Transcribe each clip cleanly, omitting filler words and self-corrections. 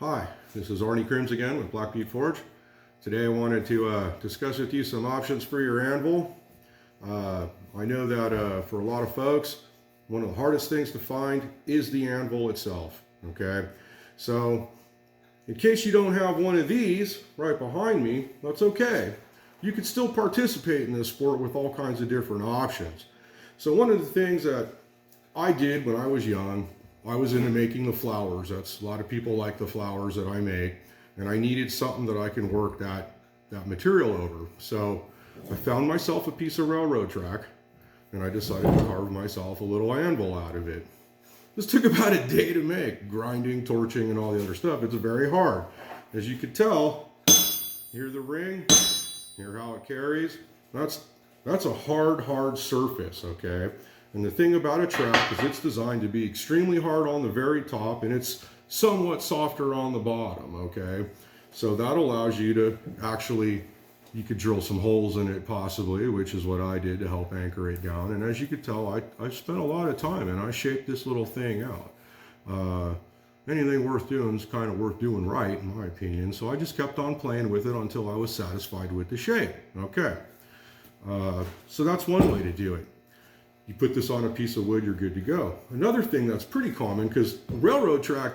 Hi, this is Arnie Crims again with Butte Forge. Today I wanted to discuss with you some options for your anvil. I know that for a lot of folks, one of the hardest things to find is the anvil itself, okay? So in case you don't have one of these right behind me, that's okay. You can still participate in this sport with all kinds of different options. So one of the things that I did when I was young, I was into making the flowers. That's a lot of people like the flowers that I make, and I needed something that I can work that material over. So I found myself a piece of railroad track, and I decided to carve myself a little anvil out of it. This took about a day to make, grinding, torching, and all the other stuff. It's very hard. As you can tell, hear the ring, hear how it carries. That's a hard surface, okay? And the thing about a track is it's designed to be extremely hard on the very top and it's somewhat softer on the bottom, okay? So that allows you to actually, you could drill some holes in it possibly, which is what I did to help anchor it down. And as you could tell, I spent a lot of time and I shaped this little thing out. Anything worth doing is kind of worth doing right, in my opinion. So I just kept on playing with it until I was satisfied with the shape, okay? So that's one way to do it. You put this on a piece of wood, you're good to go. Another thing that's pretty common, because railroad track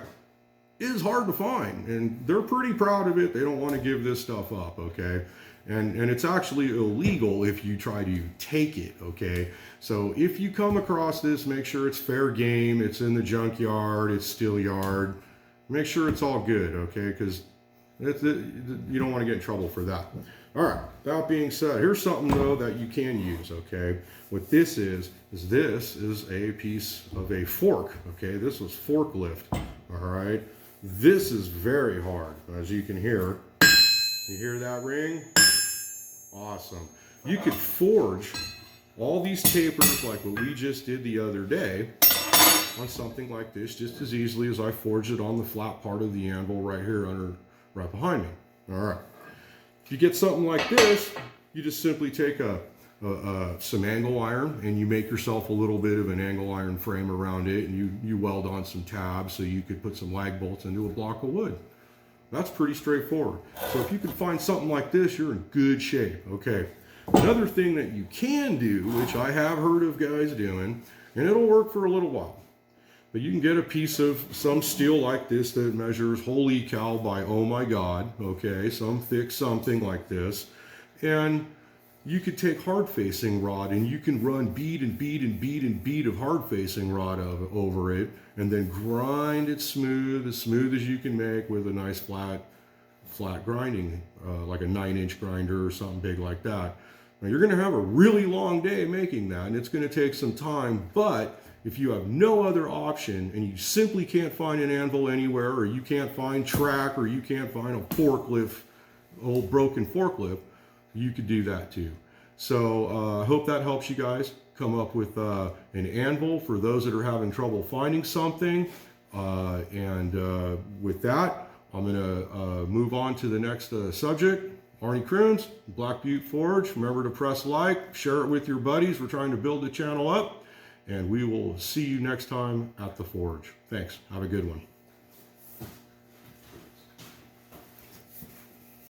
is hard to find, and they're pretty proud of it. They don't want to give this stuff up, okay? And it's actually illegal if you try to take it, okay? So if you come across this, make sure it's fair game, it's in the junkyard, it's steel yard. Make sure it's all good, okay? Because you don't want to get in trouble for that. All right, that being said, here's something though that you can use, okay? What this is a piece of a fork, okay? This was forklift, all right? This is very hard, as you can hear. You hear that ring? Awesome. You could forge all these tapers like what we just did the other day on something like this just as easily as I forged it on the flat part of the anvil right here right behind me. All right. If you get something like this, you just simply take some angle iron and you make yourself a little bit of an angle iron frame around it, and you weld on some tabs so you could put some lag bolts into a block of wood. That's pretty straightforward. So if you can find something like this, you're in good shape. Okay. Another thing that you can do, which I have heard of guys doing, and it'll work for a little while, but you can get a piece of some steel like this that measures holy cow by oh my god, okay, some thick something like this, and you could take hard facing rod and you can run bead and bead and bead and bead of hard facing rod over it, and then grind it smooth as you can make with a nice flat grinding, like a 9-inch grinder or something big like that. Now you're going to have a really long day making that, and it's going to take some time, but if you have no other option and you simply can't find an anvil anywhere, or you can't find track, or you can't find a forklift, old broken forklift, you could do that too. So I hope that helps you guys come up with an anvil for those that are having trouble finding something. With that, I'm going to move on to the next subject. Arnie Crims, Butte Forge. Remember to press like, share it with your buddies. We're trying to build the channel up. And we will see you next time at the Forge. Thanks. Have a good one.